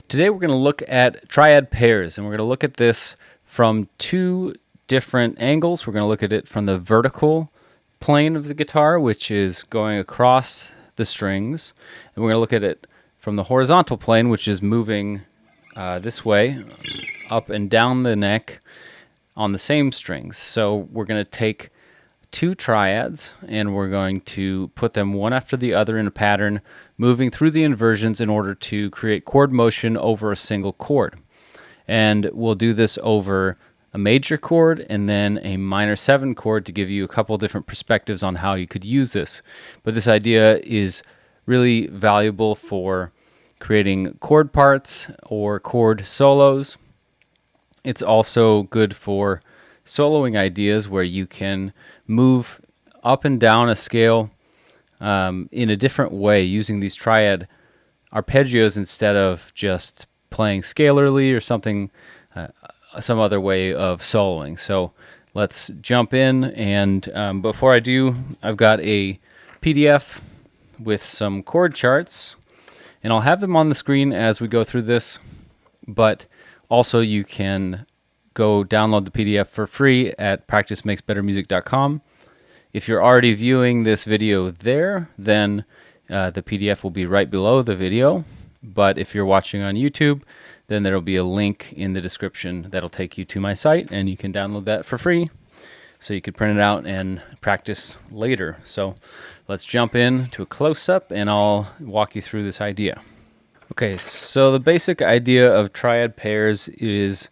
Today we're going to look at triad pairs, and we're going to look at this from two different angles. We're going to look at it from the vertical plane of the guitar, which is going across the strings, and we're going to look at it from the horizontal plane, which is moving this way, up and down the neck on the same strings. So we're going to take two triads and we're going to put them one after the other in a pattern, moving through the inversions in order to create chord motion over a single chord. And we'll do this over a major chord and then a minor 7 chord to give you a couple different perspectives on how you could use this. But this idea is really valuable for creating chord parts or chord solos. It's also good for soloing ideas where you can move up and down a scale in a different way using these triad arpeggios instead of just playing scalarly or something, some other way of soloing. So let's jump in, and before I do, I've got a PDF with some chord charts, and I'll have them on the screen as we go through this, but also you can go download the PDF for free at practicemakesbettermusic.com. If you're already viewing this video there, then the PDF will be right below the video. But if you're watching on YouTube, then there'll be a link in the description that'll take you to my site, and you can download that for free. So you can print it out and practice later. So let's jump in to a close-up, and I'll walk you through this idea. Okay, so the basic idea of triad pairs is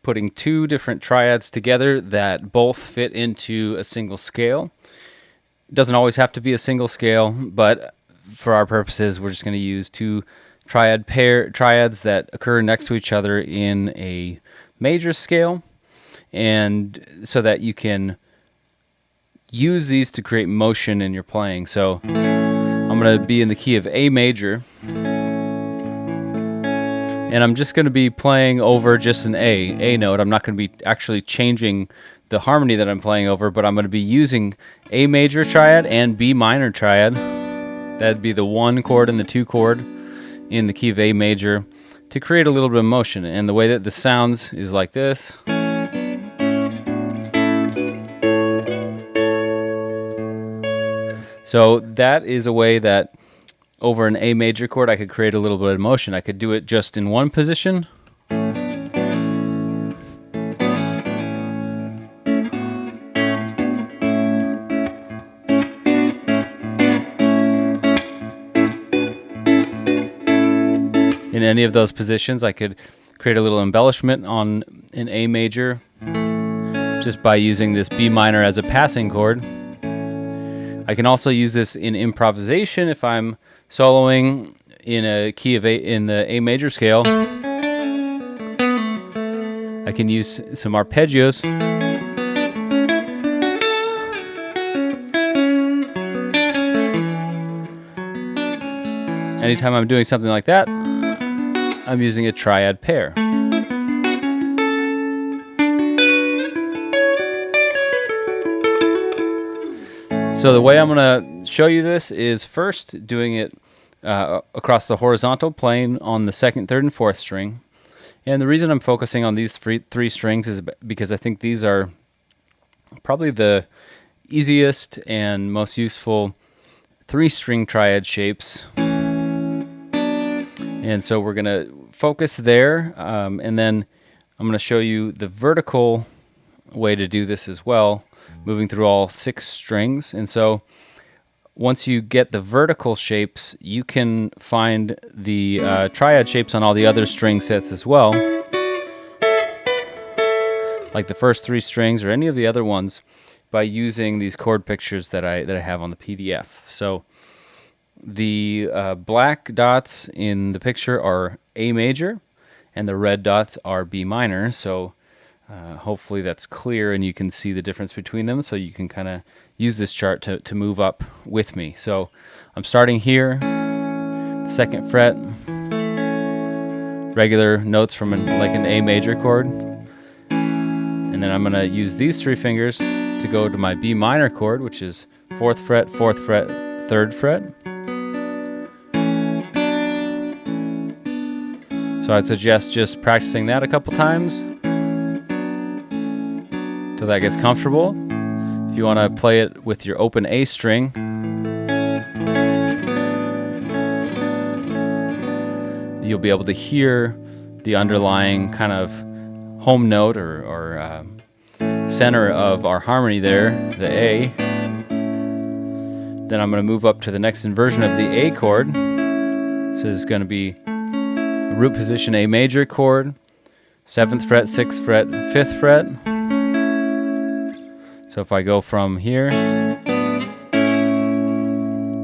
putting two different triads together that both fit into a single scale. It doesn't always have to be a single scale, but for our purposes, we're just going to use two triads that occur next to each other in a major scale, and so that you can use these to create motion in your playing. So I'm going to be in the key of A major, and I'm just going to be playing over just an A note. I'm not going to be actually changing the harmony that I'm playing over, but I'm going to be using A major triad and B minor triad. That'd be the 1 chord and the 2 chord in the key of A major to create a little bit of motion. And the way that this sounds is like this. So that is a way that over an A major chord, I could create a little bit of motion. I could do it just in one position. In any of those positions, I could create a little embellishment on an A major just by using this B minor as a passing chord. I can also use this in improvisation if I'm soloing in a key of A in the A major scale. I can use some arpeggios. Anytime I'm doing something like that, I'm using a triad pair. So the way I'm going to show you this is first doing it across the horizontal plane on the 2nd, 3rd, and 4th string. And the reason I'm focusing on these three strings is because I think these are probably the easiest and most useful 3-string triad shapes. And so we're going to focus there, and then I'm going to show you the vertical way to do this as well, moving through all 6 strings. And so once you get the vertical shapes, you can find the triad shapes on all the other string sets as well, like the first 3 strings or any of the other ones, by using these chord pictures that I have on the PDF. So the black dots in the picture are A major, and the red dots are B minor. So hopefully that's clear and you can see the difference between them, so you can kind of use this chart to move up with me. So I'm starting here, 2nd fret, regular notes from like an A major chord, and then I'm going to use these 3 fingers to go to my B minor chord, which is 4th fret, 4th fret, 3rd fret. So I'd suggest just practicing that a couple times till that gets comfortable. If you want to play it with your open A string, you'll be able to hear the underlying kind of home note or center of our harmony there, the A. Then I'm going to move up to the next inversion of the A chord. So this is going to be a root position A major chord, 7th fret, 6th fret, 5th fret. So if I go from here,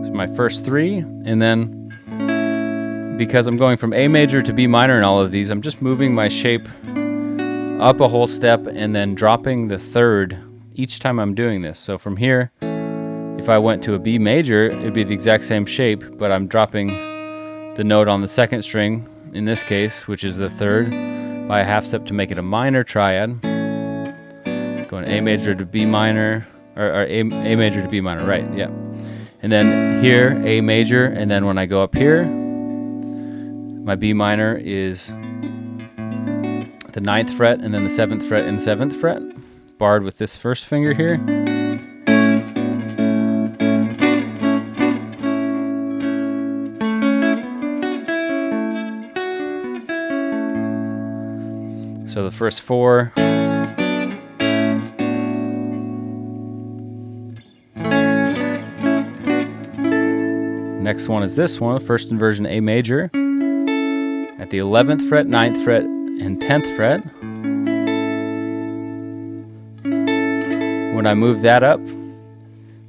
it's my first 3, and then because I'm going from A major to B minor in all of these, I'm just moving my shape up a whole step and then dropping the 3rd each time I'm doing this. So from here, if I went to a B major, it'd be the exact same shape, but I'm dropping the note on the 2nd string, in this case, which is the 3rd, by a half step to make it a minor triad. Going A major to B minor, or A major to B minor, right, yeah. And then here, A major, and then when I go up here, my B minor is the 9th fret, and then the 7th fret and 7th fret, barred with this first finger here. So the first 4. Next one is this one, first inversion A major, at the 11th fret, 9th fret, and 10th fret. When I move that up,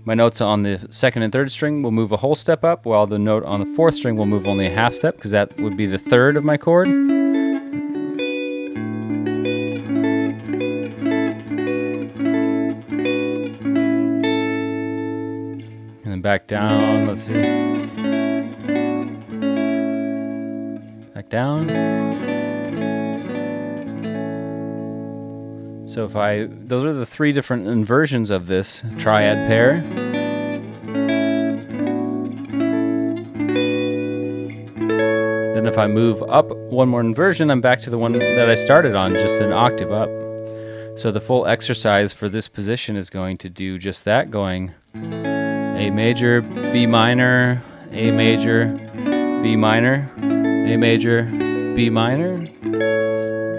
my notes on the 2nd and 3rd string will move a whole step up, while the note on the 4th string will move only a half step, because that would be the 3rd of my chord. And then back down, let's see. Back down. So those are the 3 different inversions of this triad pair. Then if I move up one more inversion, I'm back to the one that I started on, just an octave up. So the full exercise for this position is going to do just that, going A major, B minor, A major, B minor, A major, B minor,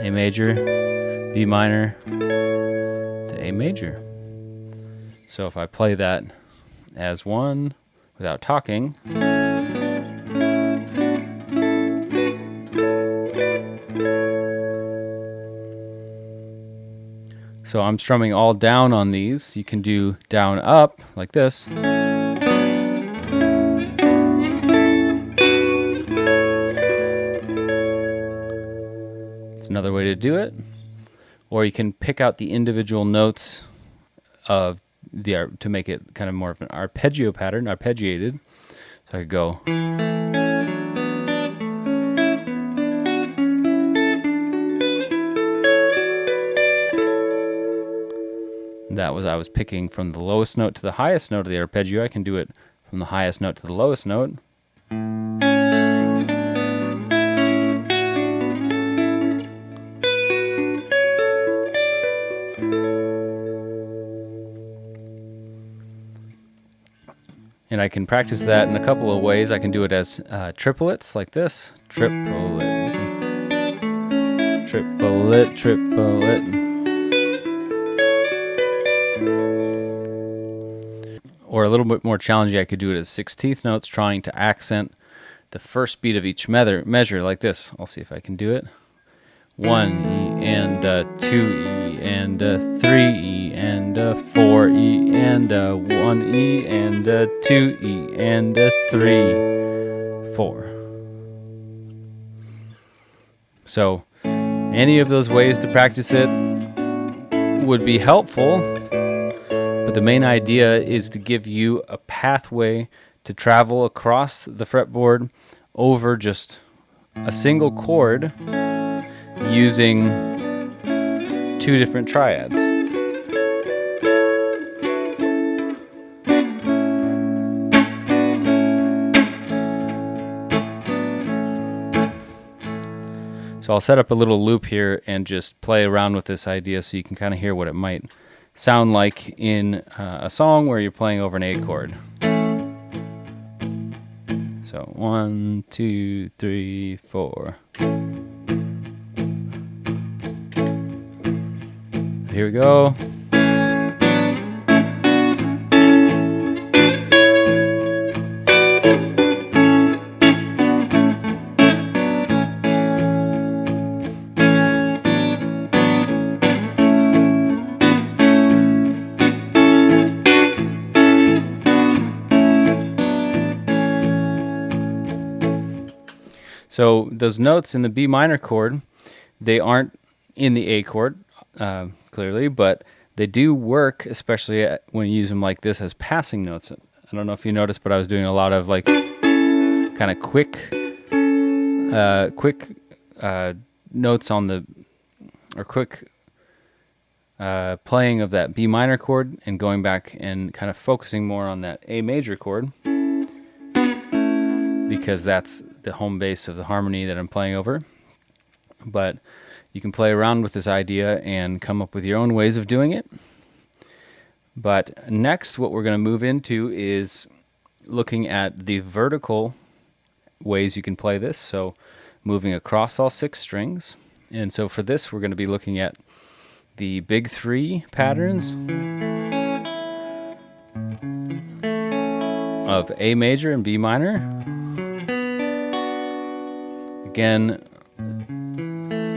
A major, B minor, to A major. So if I play that as one without talking, so I'm strumming all down on these. You can do down up like this. It's another way to do it. Or you can pick out the individual notes of the to make it kind of more of an arpeggio pattern, arpeggiated. So I could go. That was, I was picking from the lowest note to the highest note of the arpeggio. I can do it from the highest note to the lowest note. And I can practice that in a couple of ways. I can do it as triplets, like this. Triplet, triplet, triplet. Or a little bit more challenging, I could do it as 16th notes, trying to accent the first beat of each measure, like this. I'll see if I can do it. 1 E and 2 E and 3 E and 4 E and 1 E and 2 E and 3, 4. So any of those ways to practice it would be helpful, but the main idea is to give you a pathway to travel across the fretboard over just a single chord using 2 different triads. So I'll set up a little loop here and just play around with this idea so you can kind of hear what it might sound like in a song where you're playing over an A chord. So 1, 2, 3, 4. Here we go. So those notes in the B minor chord, they aren't in the A chord, clearly, but they do work, especially when you use them like this as passing notes. I don't know if you noticed, but I was doing a lot of like kind of quick notes on the, or quick playing of that B minor chord and going back and kind of focusing more on that A major chord, because that's the home base of the harmony that I'm playing over. But you can play around with this idea and come up with your own ways of doing it. But next, what we're going to move into is looking at the vertical ways you can play this. So moving across all 6 strings. And so for this, we're going to be looking at the big 3 patterns of A major and B minor. Again,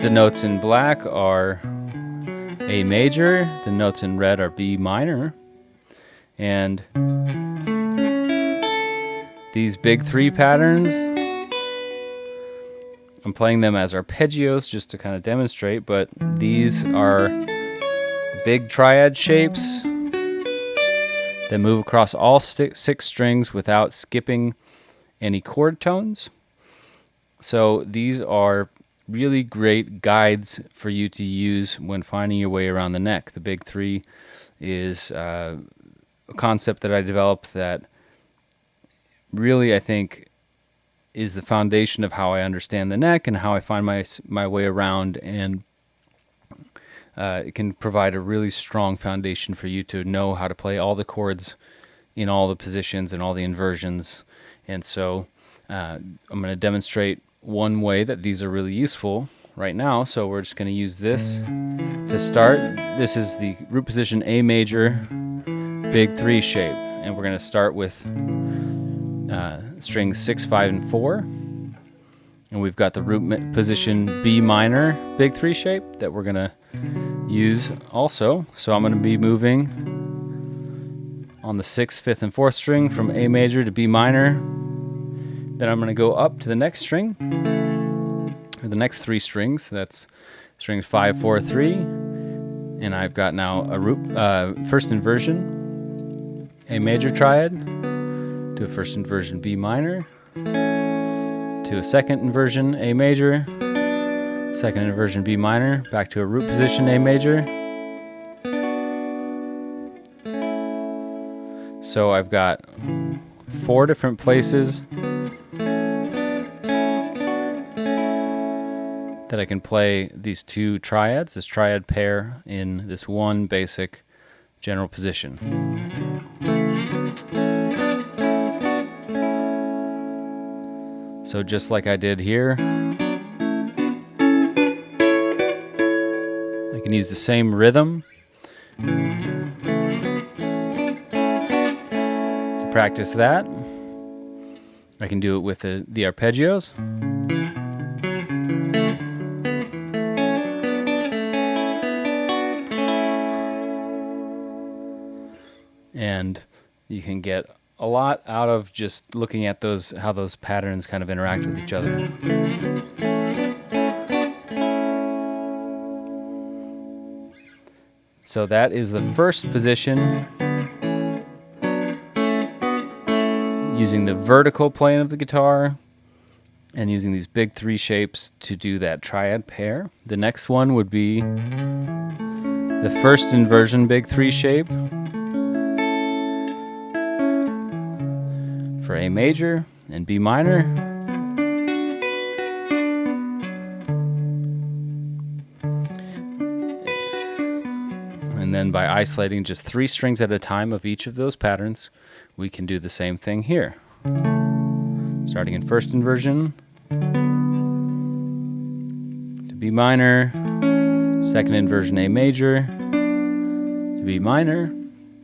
the notes in black are A major, the notes in red are B minor, and these big 3 patterns, I'm playing them as arpeggios just to kind of demonstrate, but these are big triad shapes that move across all 6 strings without skipping any chord tones. So these are really great guides for you to use when finding your way around the neck. The big 3 is a concept that I developed that really, I think, is the foundation of how I understand the neck and how I find my way around, and it can provide a really strong foundation for you to know how to play all the chords in all the positions and all the inversions. And so I'm going to demonstrate one way that these are really useful right now. So we're just going to use this to start. This is the root position A major big 3 shape, and we're going to start with strings 6, 5, and 4, and we've got the root position B minor big 3 shape that we're going to use also. So I'm going to be moving on the 6th, 5th, and 4th string from A major to B minor. Then I'm going to go up to the next string, or the next 3 strings. That's strings 5, 4, 3, and I've got now a root first inversion A major triad to a first inversion B minor to a second inversion A major, second inversion B minor, back to a root position A major. So I've got 4 different places that I can play these 2 triads, this triad pair, in this one basic general position. So just like I did here, I can use the same rhythm to practice that. I can do it with the arpeggios. And you can get a lot out of just looking at those, how those patterns kind of interact with each other. So that is the first position, using the vertical plane of the guitar and using these big 3 shapes to do that triad pair. The next one would be the first inversion big 3 shape for A major and B minor, then by isolating just 3 strings at a time of each of those patterns, we can do the same thing here. Starting in first inversion to B minor, second inversion A major to B minor,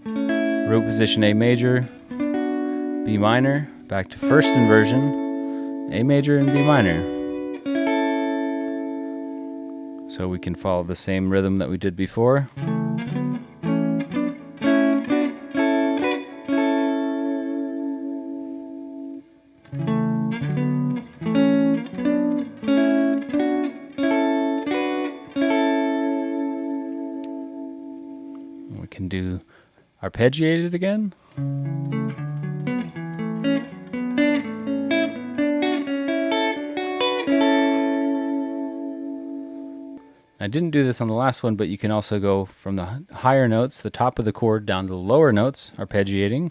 root position A major, B minor, back to first inversion, A major and B minor. So we can follow the same rhythm that we did before. We can do arpeggiated again. I didn't do this on the last one, but you can also go from the higher notes, the top of the chord, down to the lower notes, arpeggiating.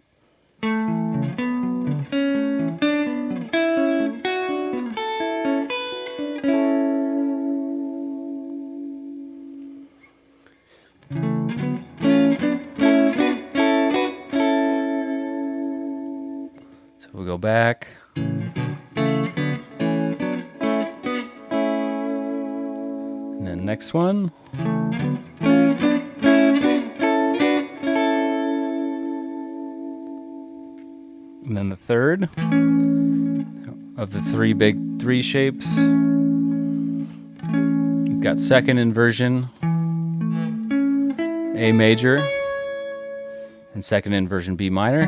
So we'll go back. And then next one. And then the third of the 3 big 3 shapes. You've got second inversion, A major, and second inversion B minor.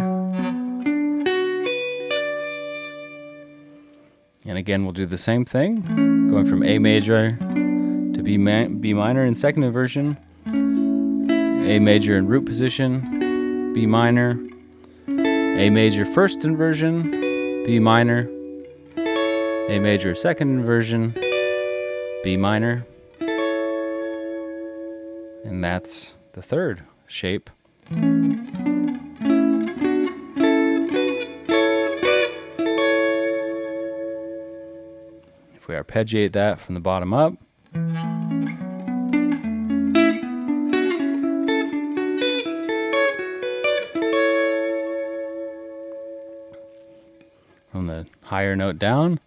And again, we'll do the same thing, going from A major to B minor in second inversion, A major in root position, B minor, A major first inversion, B minor, A major second inversion, B minor, and that's the third shape. If we arpeggiate that from the bottom up, from the higher note down,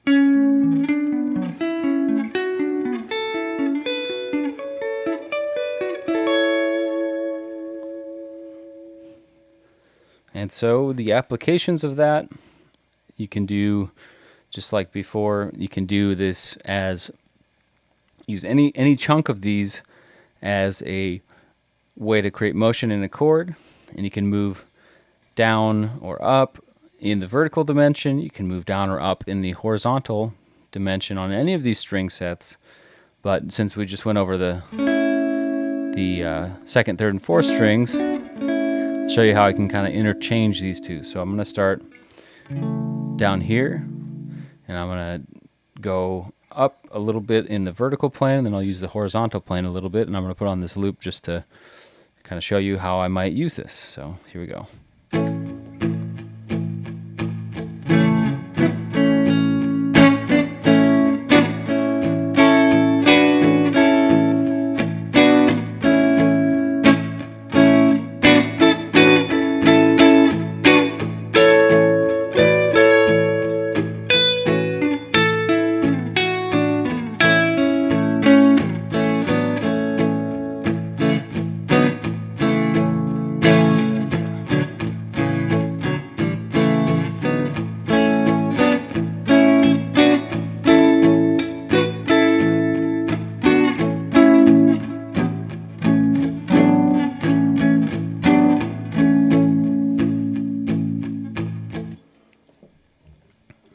and so the applications of that, you can do just like before. You can do this as, use any chunk of these as a way to create motion in a chord, and you can move down or up in the vertical dimension. You can move down or up in the horizontal dimension on any of these string sets. But since we just went over the second, third, and fourth strings, I'll show you how I can kind of interchange these two. So I'm going to start down here, and I'm going to go up a little bit in the vertical plane, and then I'll use the horizontal plane a little bit, and I'm going to put on this loop just to kind of show you how I might use this. So here we go.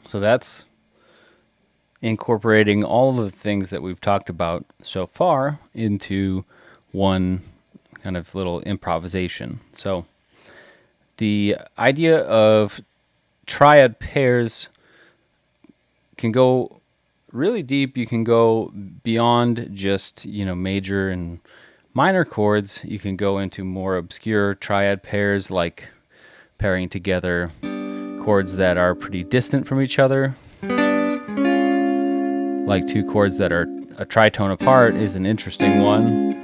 So that's incorporating all of the things that we've talked about so far into one kind of little improvisation. So the idea of triad pairs can go really deep. You can go beyond just, major and minor chords. You can go into more obscure triad pairs, like pairing together chords that are pretty distant from each other. Like 2 chords that are a tritone apart is an interesting one.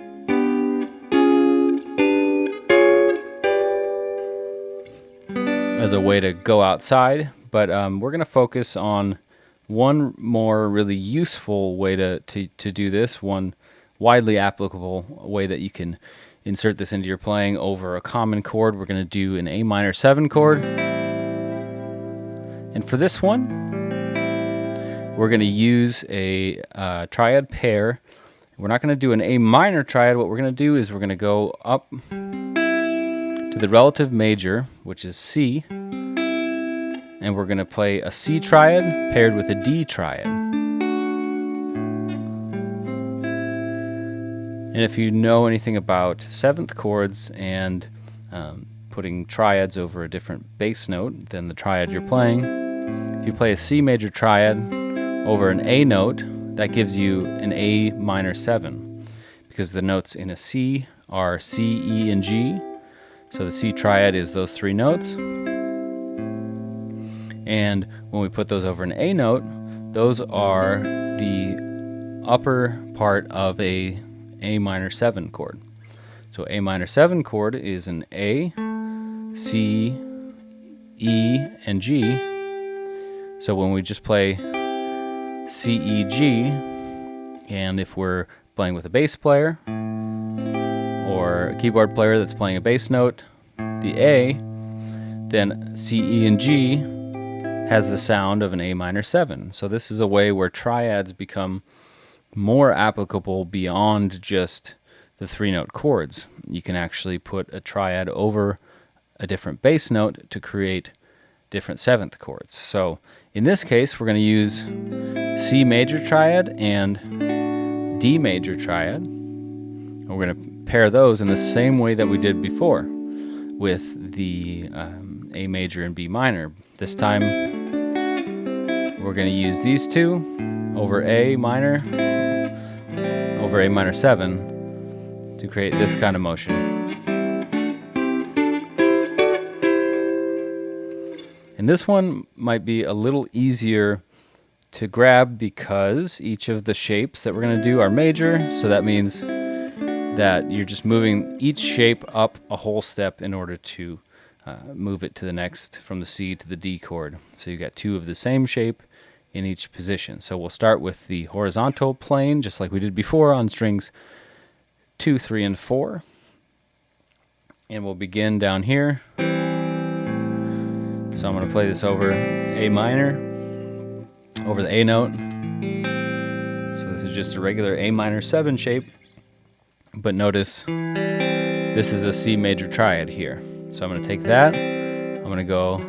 as a way to go outside, but we're going to focus on one more really useful way to do this, one widely applicable way that you can insert this into your playing over a common chord. We're going to do an A minor 7 chord. And for this one, we're going to use a triad pair. We're not going to do an A minor triad. What we're going to do is we're going to go up to the relative major, which is C, and we're going to play a C triad paired with a D triad. And if you know anything about seventh chords and putting triads over a different bass note than the triad you're playing, if you play a C major triad over an A note, that gives you an A minor 7, because the notes in a C are C, E, and G. So the C triad is those three notes. And when we put those over an A note, those are the upper part of a minor 7 chord. So A minor 7 chord is an A, C, E, and G. So when we just play C, E, G, and if we're playing with a bass player or a keyboard player that's playing a bass note, the A, then C, E, and G has the sound of an A minor 7. So this is a way where triads become more applicable beyond just the 3-note chords. You can actually put a triad over a different bass note to create different 7th chords. So in this case, we're going to use C major triad and D major triad. And we're going to pair those in the same way that we did before with the A major and B minor. This time we're going to use these two over A minor 7 to create this kind of motion. And this one might be a little easier to grab because each of the shapes that we're going to do are major, so that means that you're just moving each shape up a whole step in order to move it to the next, from the C to the D chord. So you got two of the same shape in each position. So we'll start with the horizontal plane, just like we did before on strings 2, 3, and 4. And we'll begin down here. So I'm going to play this over A minor, over the A note. So this is just a regular A minor 7 shape. But notice this is a C major triad here. So I'm going to take that. I'm going to go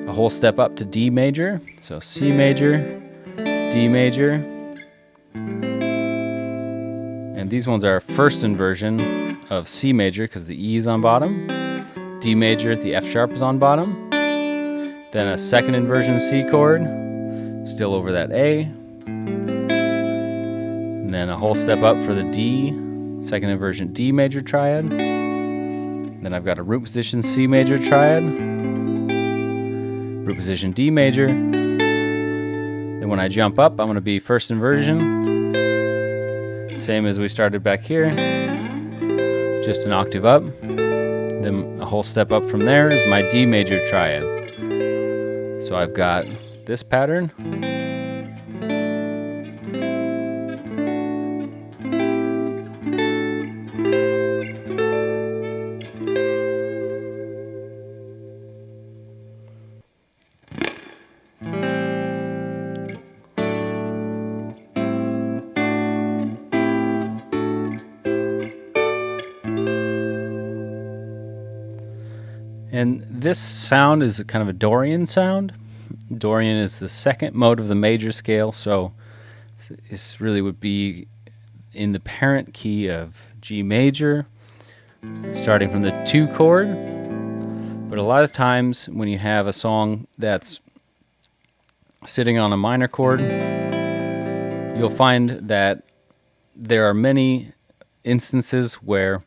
a whole step up to D major. So C major, D major. And these ones are first inversion of C major because the E is on bottom. D major, the F sharp is on bottom. Then a second inversion C chord, still over that A. And then a whole step up for the D, second inversion D major triad. Then I've got a root position C major triad, root position D major. Then when I jump up, I'm going to be first inversion, same as we started back here, just an octave up. Then a whole step up from there is my D major triad. So I've got this pattern. And this sound is kind of a Dorian sound. Dorian is the second mode of the major scale, so this really would be in the parent key of G major, starting from the 2 chord. But a lot of times when you have a song that's sitting on a minor chord, you'll find that there are many instances where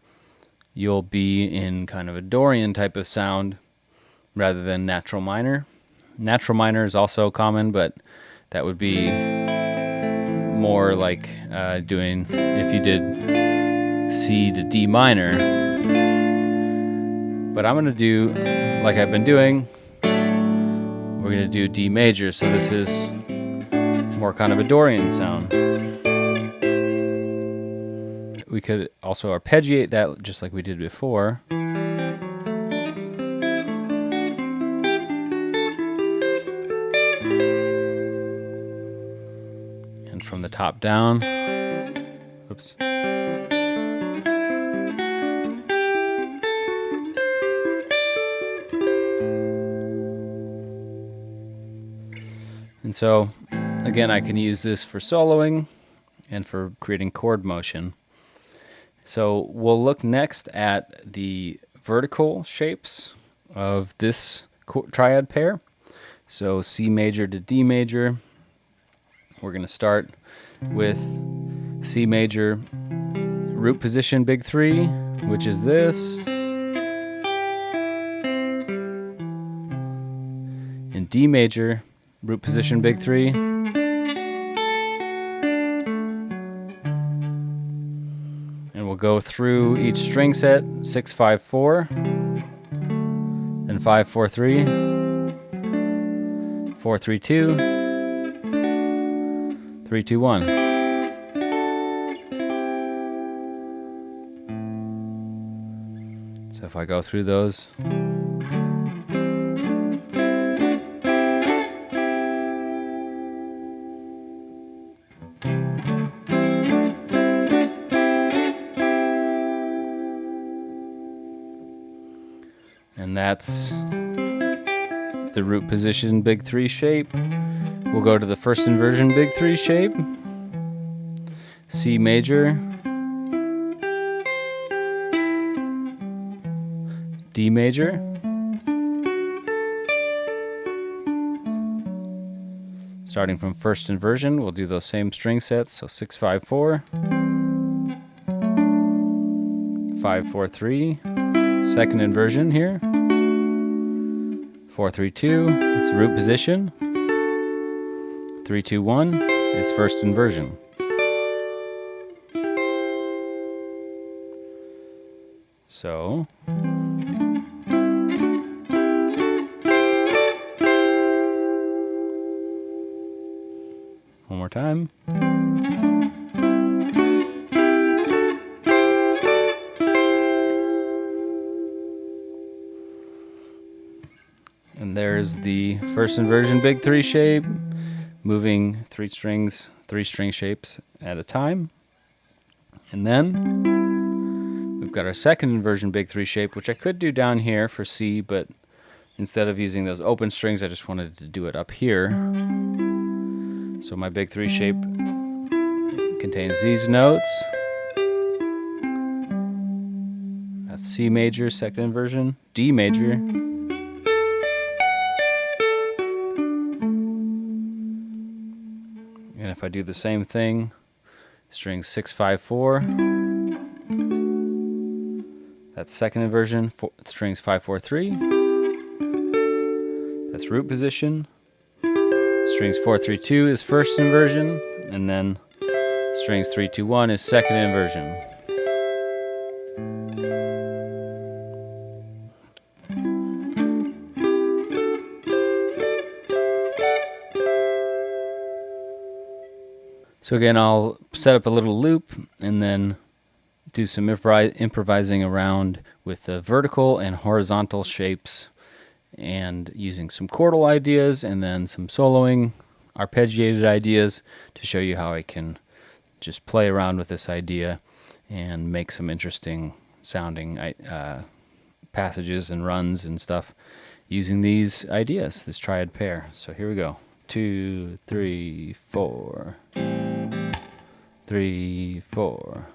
you'll be in kind of a Dorian type of sound rather than natural minor. Natural minor is also common, but that would be more like doing if you did C to D minor. But I'm going to do like I've been doing, we're going to do D major. So this is more kind of a Dorian sound. We could also arpeggiate that just like we did before. And from the top down. Oops. And so, again, I can use this for soloing and for creating chord motion. So we'll look next at the vertical shapes of this triad pair. So C major to D major. We're going to start with C major root position big 3, which is this. In D major, root position big 3. And we'll go through each string set, 6 5 4, then 5 4 3, 4 3 2, 3 2 1. So if I go through those, and that's the root position big 3 shape. We'll go to the first inversion big 3 shape, C major, D major, starting from first inversion, we'll do those same string sets, so 6 5 4, 5 4 3, second inversion here, 4 3 2, it's root position, 3 2 1 is first inversion. So one more time. And there's the first inversion big 3 shape, moving 3 string shapes at a time. And then we've got our second inversion big 3 shape, which I could do down here for C, but instead of using those open strings, I just wanted to do it up here. So my big 3 shape contains these notes. That's C major, second inversion, D major, and if I do the same thing, string 6 5 4, that's second inversion, strings 5 4 3, that's root position, strings 4 3 2 is first inversion, and then strings 3 2 1 is second inversion. So again, I'll set up a little loop and then do some improvising around with the vertical and horizontal shapes and using some chordal ideas and then some soloing, arpeggiated ideas to show you how I can just play around with this idea and make some interesting sounding passages and runs and stuff using these ideas, this triad pair. So here we go. 2 3 4. 3 4.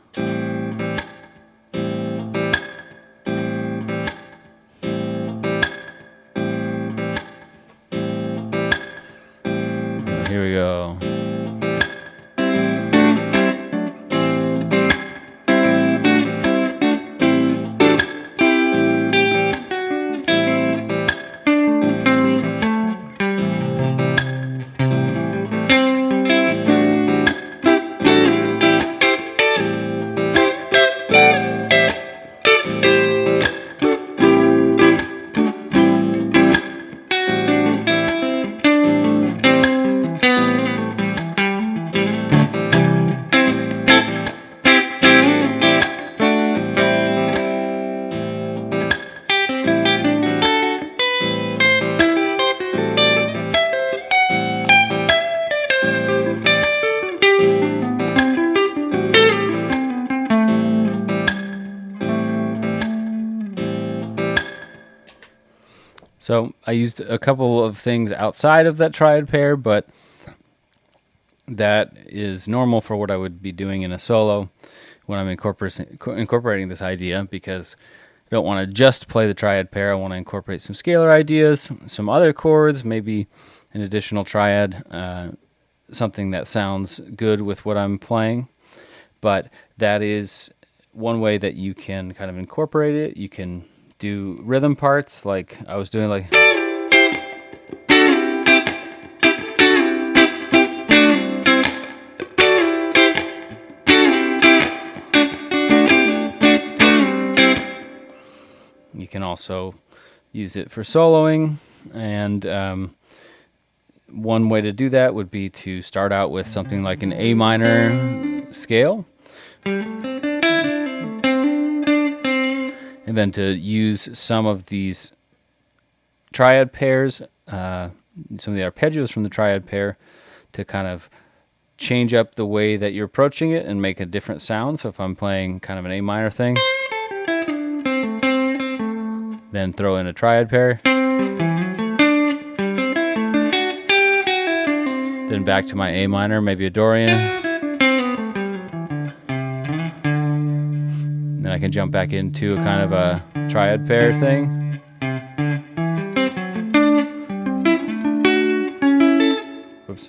Here we go. So I used a couple of things outside of that triad pair, but that is normal for what I would be doing in a solo when I'm incorporating this idea, because I don't want to just play the triad pair. I want to incorporate some scalar ideas, some other chords, maybe an additional triad, something that sounds good with what I'm playing. But that is one way that you can kind of incorporate it. You can do rhythm parts like I was doing, like you can also use it for soloing. And one way to do that would be to start out with something like an A minor scale, and then to use some of these triad pairs, some of the arpeggios from the triad pair, to kind of change up the way that you're approaching it and make a different sound. So if I'm playing kind of an A minor thing, then throw in a triad pair, then back to my A minor, maybe a Dorian, then I can jump back into a kind of a triad pair thing. Oops.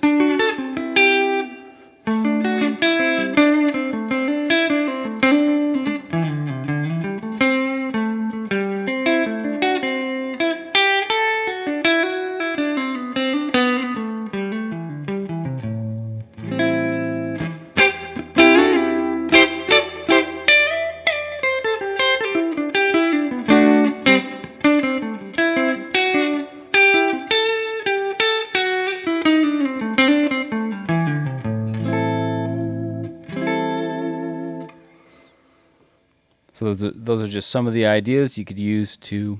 So those are just some of the ideas you could use to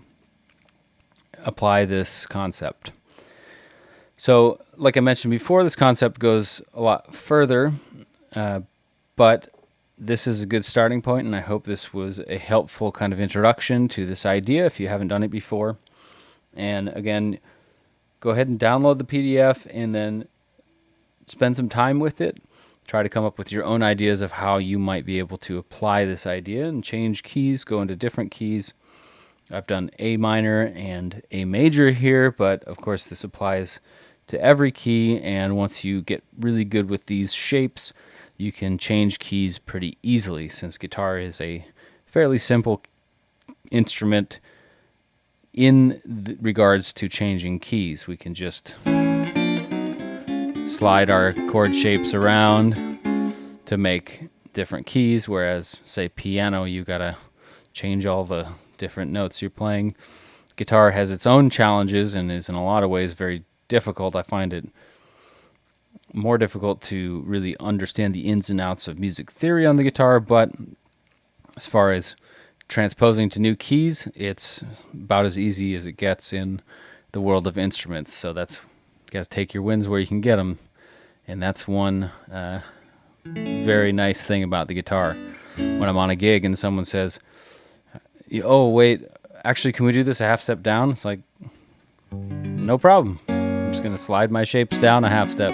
apply this concept. So, like I mentioned before, this concept goes a lot further, but this is a good starting point, and I hope this was a helpful kind of introduction to this idea if you haven't done it before. And again, go ahead and download the PDF and then spend some time with it. Try to come up with your own ideas of how you might be able to apply this idea and change keys, go into different keys. I've done A minor and A major here, but of course this applies to every key, and once you get really good with these shapes, you can change keys pretty easily, since guitar is a fairly simple instrument in regards to changing keys. We can just slide our chord shapes around to make different keys, whereas, say, piano, you gotta change all the different notes you're playing. Guitar has its own challenges and is in a lot of ways very difficult. I find it more difficult to really understand the ins and outs of music theory on the guitar, but as far as transposing to new keys, it's about as easy as it gets in the world of instruments. So that's, got to take your wins where you can get them, and that's one very nice thing about the guitar. When I'm on a gig and someone says, "Oh wait, actually, can we do this a half step down?" It's like, no problem. I'm just going to slide my shapes down a half step,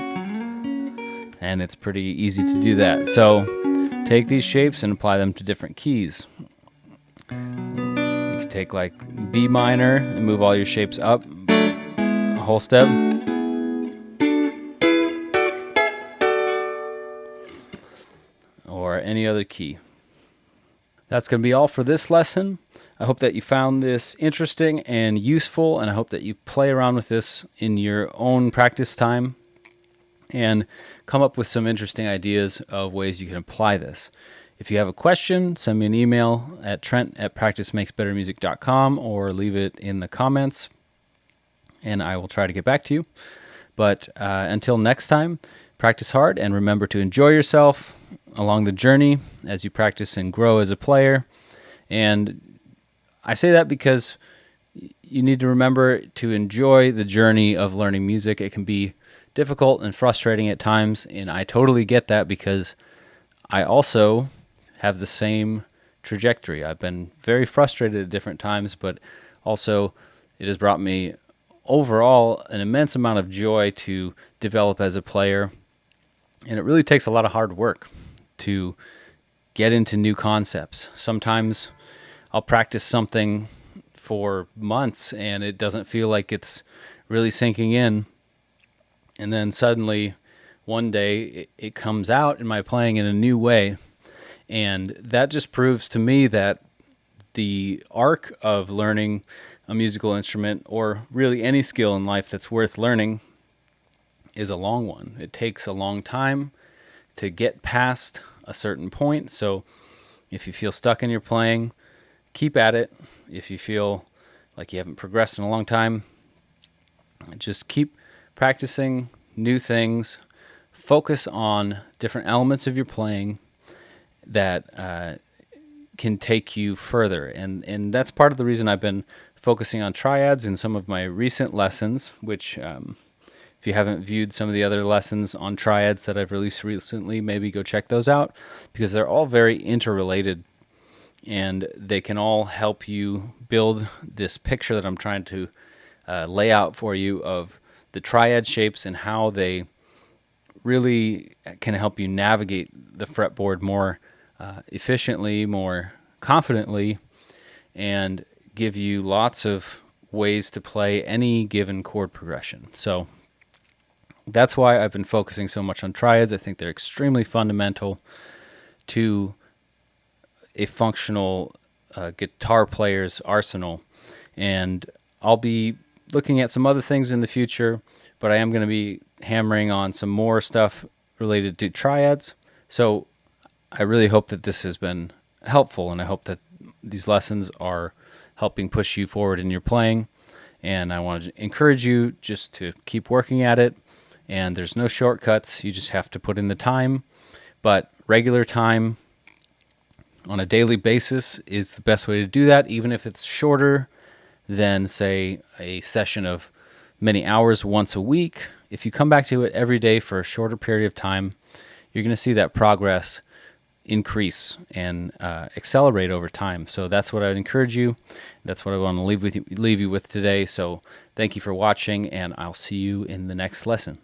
and it's pretty easy to do that. So take these shapes and apply them to different keys. You can take like B minor and move all your shapes up a whole step. Or any other key. That's going to be all for this lesson. I hope that you found this interesting and useful, and I hope that you play around with this in your own practice time and come up with some interesting ideas of ways you can apply this. If you have a question, send me an email at trent@practicemakesbettermusic.com or leave it in the comments, and I will try to get back to you. But until next time, practice hard and remember to enjoy yourself along the journey as you practice and grow as a player. And I say that because you need to remember to enjoy the journey of learning music. It can be difficult and frustrating at times, and I totally get that because I also have the same trajectory. I've been very frustrated at different times, but also It has brought me overall an immense amount of joy to develop as a player. And it really takes a lot of hard work to get into new concepts. Sometimes I'll practice something for months and it doesn't feel like it's really sinking in. And then suddenly one day it comes out in my playing in a new way. And that just proves to me that the arc of learning a musical instrument, or really any skill in life that's worth learning, is a long one. It takes a long time to get past a certain point. So if you feel stuck in your playing, keep at it. If you feel like you haven't progressed in a long time, just keep practicing new things. Focus on different elements of your playing that can take you further. And that's part of the reason I've been focusing on triads in some of my recent lessons, which if you haven't viewed some of the other lessons on triads that I've released recently, maybe go check those out, because they're all very interrelated and they can all help you build this picture that I'm trying to lay out for you of the triad shapes and how they really can help you navigate the fretboard more efficiently, more confidently, and give you lots of ways to play any given chord progression. So that's why I've been focusing so much on triads. I think they're extremely fundamental to a functional guitar player's arsenal. And I'll be looking at some other things in the future, but I am going to be hammering on some more stuff related to triads. So I really hope that this has been helpful, and I hope that these lessons are helping push you forward in your playing. And I want to encourage you just to keep working at it. And there's no shortcuts. You just have to put in the time. But regular time on a daily basis is the best way to do that, even if it's shorter than, say, a session of many hours once a week. If you come back to it every day for a shorter period of time, you're going to see that progress increase and accelerate over time. So that's what I'd encourage you. That's what I want to leave you with today. So thank you for watching, and I'll see you in the next lesson.